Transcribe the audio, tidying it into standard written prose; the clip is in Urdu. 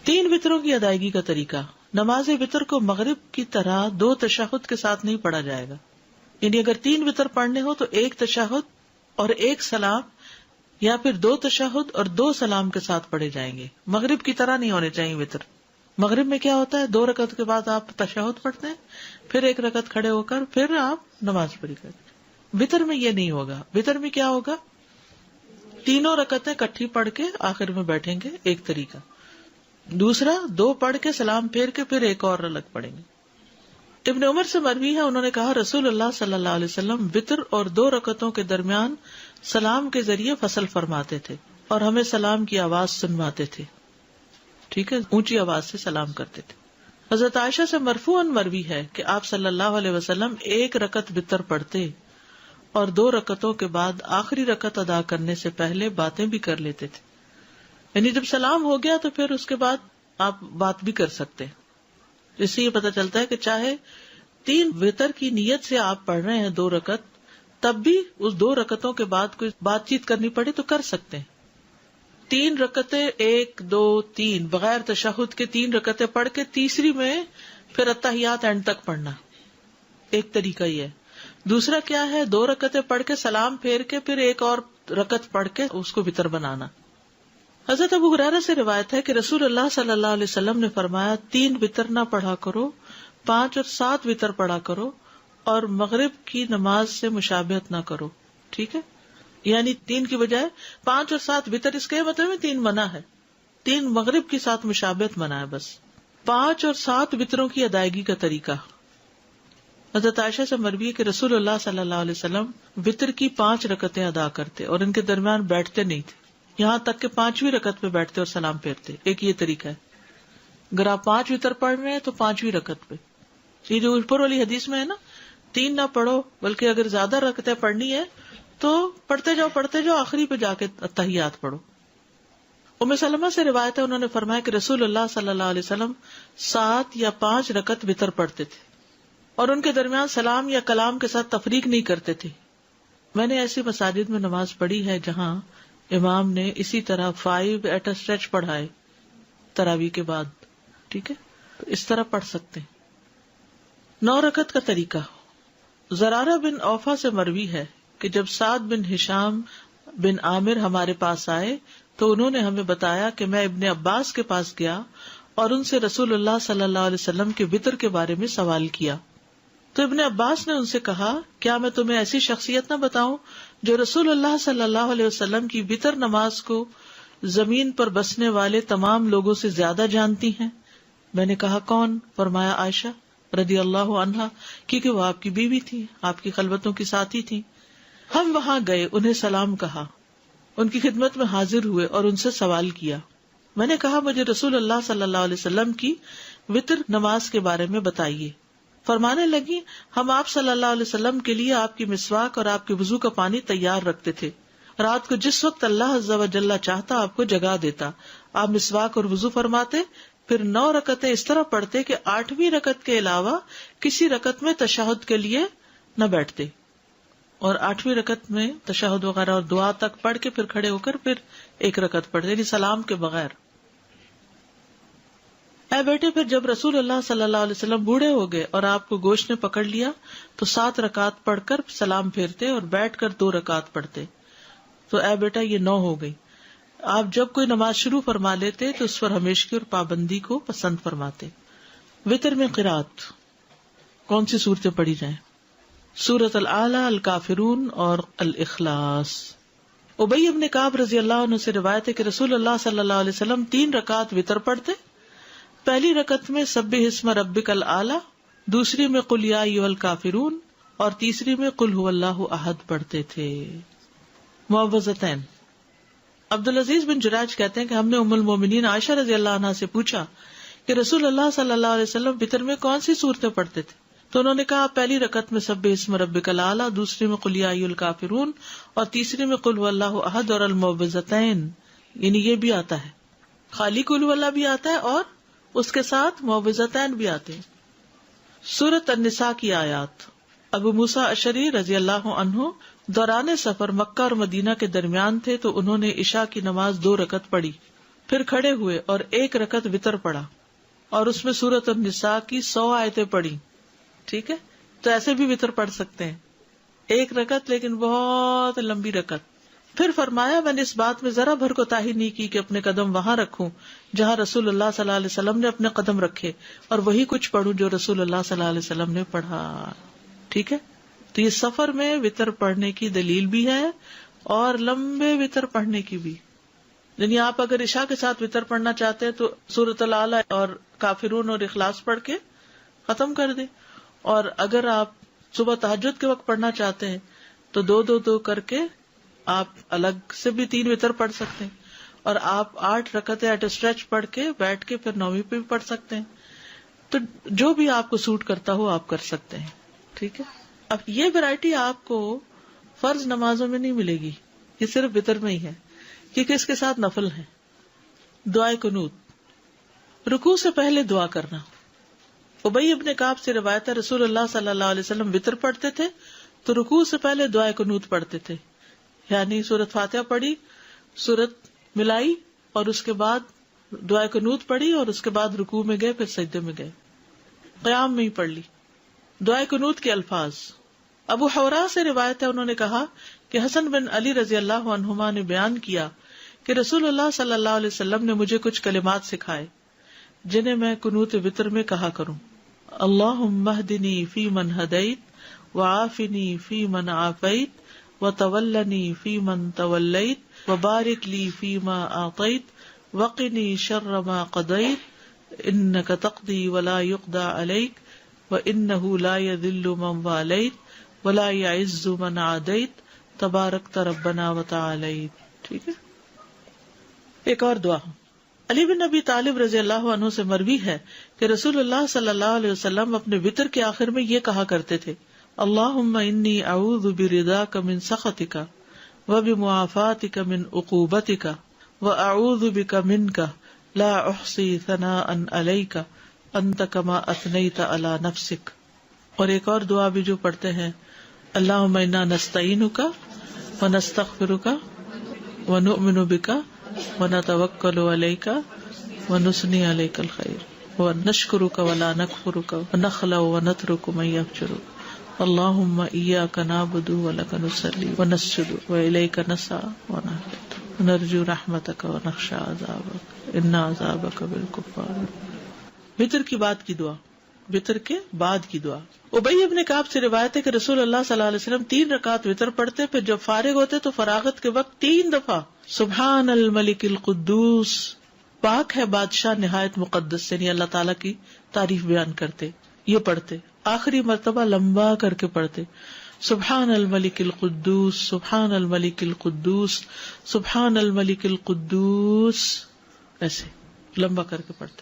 تین وطروں کی ادائیگی کا طریقہ. نماز وطر کو مغرب کی طرح 2 تشہد کے ساتھ نہیں پڑھا جائے گا. یعنی اگر 3 وطر پڑھنے ہو تو 1 تشہد اور 1 سلام، یا پھر 2 تشہد اور 2 سلام کے ساتھ پڑھے جائیں گے. مغرب کی طرح نہیں ہونے چاہیے وطر. مغرب میں کیا ہوتا ہے، 2 رکعت کے بعد آپ تشہد پڑھتے ہیں، پھر 1 رکعت کھڑے ہو کر پھر آپ نماز پوری کرتے ہیں. وطر میں یہ نہیں ہوگا. وطر میں کیا ہوگا، تینوں رکعتیں کٹھی پڑھ کے آخر میں بیٹھیں گے، ایک طریقہ. دوسرا 2 پڑھ کے سلام پھیر کے پھر 1 اور الگ پڑھیں گے. ابن عمر سے مروی ہے، انہوں نے کہا رسول اللہ صلی اللہ علیہ وسلم وطر اور 2 رکعتوں کے درمیان سلام کے ذریعے فصل فرماتے تھے اور ہمیں سلام کی آواز سنواتے تھے. ٹھیک ہے، اونچی آواز سے سلام کرتے تھے. حضرت عائشہ سے مرفوعاً مروی ہے کہ آپ صلی اللہ علیہ وسلم 1 رکعت وطر پڑھتے اور 2 رکعتوں کے بعد آخری رکعت ادا کرنے سے پہلے باتیں بھی کر لیتے تھے. یعنی جب سلام ہو گیا تو پھر اس کے بعد آپ بات بھی کر سکتے ہیں. اس سے یہ پتہ چلتا ہے کہ چاہے 3 وطر کی نیت سے آپ پڑھ رہے ہیں 2 رکعت، تب بھی اس 2 رکعتوں کے بعد کوئی بات چیت کرنی پڑے تو کر سکتے ہیں. 3 رکعتیں 1 2 3 بغیر تشہد کے 3 رکعتیں پڑھ کے تیسری میں پھر اتحیات اینڈ تک پڑھنا، ایک طریقہ یہ ہے. دوسرا کیا ہے، 2 رکعتیں پڑھ کے سلام پھیر کے پھر 1 اور رکعت پڑھ کے اس کو وطر بنانا. حضرت ابو ہریرہ سے روایت ہے کہ رسول اللہ صلی اللہ علیہ وسلم نے فرمایا 3 وطر نہ پڑھا کرو، 5 اور 7 وطر پڑھا کرو، اور مغرب کی نماز سے مشابہت نہ کرو. ٹھیک ہے، یعنی 3 کی بجائے 5 اور 7 وطر، اس کے مطلب 3 منع ہے، 3 مغرب کے ساتھ مشابہت منع ہے بس. 5 اور 7 وطروں کی ادائیگی کا طریقہ. حضرت عائشہ سے مروی ہے کہ رسول اللہ صلی اللہ علیہ وسلم وطر کی 5 رکعتیں ادا کرتے اور ان کے درمیان بیٹھتے نہیں تھے، یہاں تک کہ 5ویں رکعت پہ بیٹھتے اور سلام پھیرتے. ایک یہ طریقہ ہے. اگر آپ 5 وطر پڑھ رہے ہیں تو 5ویں رکعت پہ، یہ جو اوپر والی حدیث میں ہے نا 3 نہ پڑھو، بلکہ اگر زیادہ رکعتیں پڑھنی ہے تو پڑھتے جاؤ آخری پہ جا کے تحیات پڑھو. ام سلمہ سے روایت ہے، انہوں نے فرمایا کہ رسول اللہ صلی اللہ علیہ وسلم 7 یا 5 رکعت وطر پڑھتے تھے اور ان کے درمیان سلام یا کلام کے ساتھ تفریق نہیں کرتے تھے. میں نے ایسی مساجد میں نماز پڑھی ہے جہاں امام نے اسی طرح 5 ایٹ اے اسٹریچ پڑھائے تراویح کے بعد. ٹھیک ہے، تو اس طرح پڑھ سکتے ہیں. 9 رکعت کا طریقہ. زرارہ بن اوفا سے مروی ہے کہ جب سعد بن ہشام بن عامر ہمارے پاس آئے تو انہوں نے ہمیں بتایا کہ میں ابن عباس کے پاس گیا اور ان سے رسول اللہ صلی اللہ علیہ وسلم کے وطر کے بارے میں سوال کیا. تو ابن عباس نے ان سے کہا، کیا میں تمہیں ایسی شخصیت نہ بتاؤں جو رسول اللہ صلی اللہ علیہ وسلم کی وطر نماز کو زمین پر بسنے والے تمام لوگوں سے زیادہ جانتی ہیں؟ میں نے کہا کون؟ فرمایا عائشہ رضی اللہ عنہا، کیونکہ وہ آپ کی بیوی تھی، آپ کی خلوتوں کی ساتھی تھی. ہم وہاں گئے، انہیں سلام کہا، ان کی خدمت میں حاضر ہوئے اور ان سے سوال کیا. میں نے کہا مجھے رسول اللہ صلی اللہ علیہ وسلم کی وطر نماز کے بارے میں بتائیے. فرمانے لگی، ہم آپ صلی اللہ علیہ وسلم کے لیے آپ کی مسواک اور آپ کے وضو کا پانی تیار رکھتے تھے. رات کو جس وقت اللہ عز و جل چاہتا آپ کو جگا دیتا. آپ مسواک اور وضو فرماتے، پھر 9 رکعتیں اس طرح پڑھتے کہ 8ویں رکعت کے علاوہ کسی رکعت میں تشہد کے لیے نہ بیٹھتے، اور 8ویں رکعت میں تشہد وغیرہ اور دعا تک پڑھ کے پھر کھڑے ہو کر پھر 1 رکعت پڑھتے، یعنی سلام کے بغیر. اے بیٹے، پھر جب رسول اللہ صلی اللہ علیہ وسلم بوڑھے ہو گئے اور آپ کو گوشت نے پکڑ لیا تو 7 رکعت پڑھ کر سلام پھیرتے اور بیٹھ کر 2 رکعت پڑھتے. تو اے بیٹا یہ 9 ہو گئی. آپ جب کوئی نماز شروع فرما لیتے تو اس پر ہمیشگی اور پابندی کو پسند فرماتے. وتر میں قرات کون سی صورتیں پڑھی جائیں؟ سورۃ الاعلی، الکافرون اور الاخلاص. ابی بن کعب رضی اللہ عنہ سے روایت ہے کہ رسول اللہ صلی اللہ علیہ وسلم 3 رکعت وتر پڑھتے. پہلی رکعت میں سبح اسم ربک الاعلی، دوسری میں قل یا ایھا الکافرون اور تیسری میں قل ھو اللہ احد پڑھتے تھے. معوذتین. عبدالعزیز بن جراج کہتے ہیں کہ ہم نے ام المومنین عائشہ رضی اللہ عنہا سے پوچھا کہ رسول اللہ صلی اللہ علیہ وسلم وتر میں کون سی صورتیں پڑھتے تھے؟ تو انہوں نے کہا پہلی رکعت میں سبح اسم ربک الاعلی، دوسری میں قل یا ایھا الکافرون اور تیسری میں قل ھو اللہ احد اور المعوذتین. یعنی یہ بھی آتا ہے، خالی قل ھو اللہ بھی آتا ہے اور اس کے ساتھ معوذتین بھی آتے ہیں. سورۃ النساء کی آیات. ابو موسیٰ اشعری رضی اللہ عنہ دوران سفر مکہ اور مدینہ کے درمیان تھے تو انہوں نے عشاء کی نماز 2 رکعت پڑھی، پھر کھڑے ہوئے اور ایک رکعت وتر پڑھا اور اس میں سورۃ النساء کی 100 آیتیں پڑھی. ٹھیک ہے، تو ایسے بھی وتر پڑھ سکتے ہیں، ایک رکعت لیکن بہت لمبی رکعت. پھر فرمایا میں نے اس بات میں ذرا بھر کوتاہی نہیں کی کہ اپنے قدم وہاں رکھوں جہاں رسول اللہ صلی اللہ علیہ وسلم نے اپنے قدم رکھے، اور وہی کچھ پڑھوں جو رسول اللہ صلی اللہ علیہ وسلم نے پڑھا. ٹھیک ہے، تو یہ سفر میں وتر پڑھنے کی دلیل بھی ہے اور لمبے وتر پڑھنے کی بھی. یعنی آپ اگر عشاء کے ساتھ وتر پڑھنا چاہتے ہیں تو سورۃ الاعلی اور کافرون اور اخلاص پڑھ کے ختم کر دیں، اور اگر آپ صبح تہجد کے وقت پڑھنا چاہتے ہیں تو دو کر کے آپ الگ سے بھی 3 وتر پڑھ سکتے ہیں، اور آپ 8 رکعتیں ایٹ اسٹریچ پڑھ کے بیٹھ کے پھر 9ویں پہ بھی پڑھ سکتے ہیں. تو جو بھی آپ کو سوٹ کرتا ہو آپ کر سکتے ہیں. ٹھیک ہے، اب یہ ویرائٹی آپ کو فرض نمازوں میں نہیں ملے گی، یہ صرف وتر میں ہی ہے، کیونکہ اس کے ساتھ نفل ہے. دعائے قنوت، رکوع سے پہلے دعا کرنا. ابی ابن کعب سے روایت ہے رسول اللہ صلی اللہ علیہ وسلم وتر پڑھتے تھے تو رکوع سے پہلے دعائے قنوت پڑھتے تھے، یعنی سورۃ فاتحہ پڑھی، سورت ملائی، اور اس کے بعد دعائے قنوت پڑھی، اور اس کے بعد رکوع میں گئے، پھر سجدے میں گئے، قیام میں ہی پڑھ لی. دعائے قنوت کے الفاظ ابو حورا سے روایت ہے، انہوں نے کہا کہ حسن بن علی رضی اللہ عنہما نے بیان کیا کہ رسول اللہ صلی اللہ علیہ وسلم نے مجھے کچھ کلمات سکھائے جنہیں میں قنوت وتر میں کہا کروں. اللہم اہدنی فی من ہدیت وعافنی فی من عافیت وتولنی فی من تولیت وبارک لی فیما اعطیت وقنی شر ما قضیت انک تقضی ولا یقضی علیک وانہ لا یذل من والیت ولا یعز من عادیت تبارکت ربنا وتعالیت. ٹھیک ہے، ایک اور دعا علی بن ابی طالب رضی اللہ عنہ سے مروی ہے کہ رسول اللہ صلی اللہ علیہ وسلم اپنے وتر کے آخر میں یہ کہا کرتے تھے، اللہم انی اعوذ برضاک من سخطک وبمعافاتک من عقوبتک واعوذ بک منک لا احصی ثناء علیک انت کما اثنیت علی نفسک. اور ایک اور دعا بھی جو پڑھتے ہیں، اللہم انا نستعینک ونستغفرک ونؤمن بک ونتوکل علیک ونثنی علیک الخیر ونشکرک ولا نکفرک ونخلع ونترک من یفجرک اللہم ایاک نعبد ولک نصلی ونسجد والیک نسعی ونرجو رحمتک ونخشی عذابک ان عذابک بالکفار. وتر کی بعد کی دعا، وتر کے بعد کی دعا. ابی ابن کعب سے روایت ہے کہ رسول اللہ صلی اللہ علیہ وسلم 3 رکعات وتر پڑھتے، پھر جب فارغ ہوتے تو فراغت کے وقت 3 دفعہ سبحان الملک القدوس، پاک ہے بادشاہ نہایت مقدس، یعنی اللہ تعالیٰ کی تعریف بیان کرتے، یہ پڑھتے. آخری مرتبہ لمبا کر کے پڑھتے، سبحان الملک القدوس سبحان الملک القدوس سبحان الملک القدوس، ایسے لمبا کر کے پڑھتے.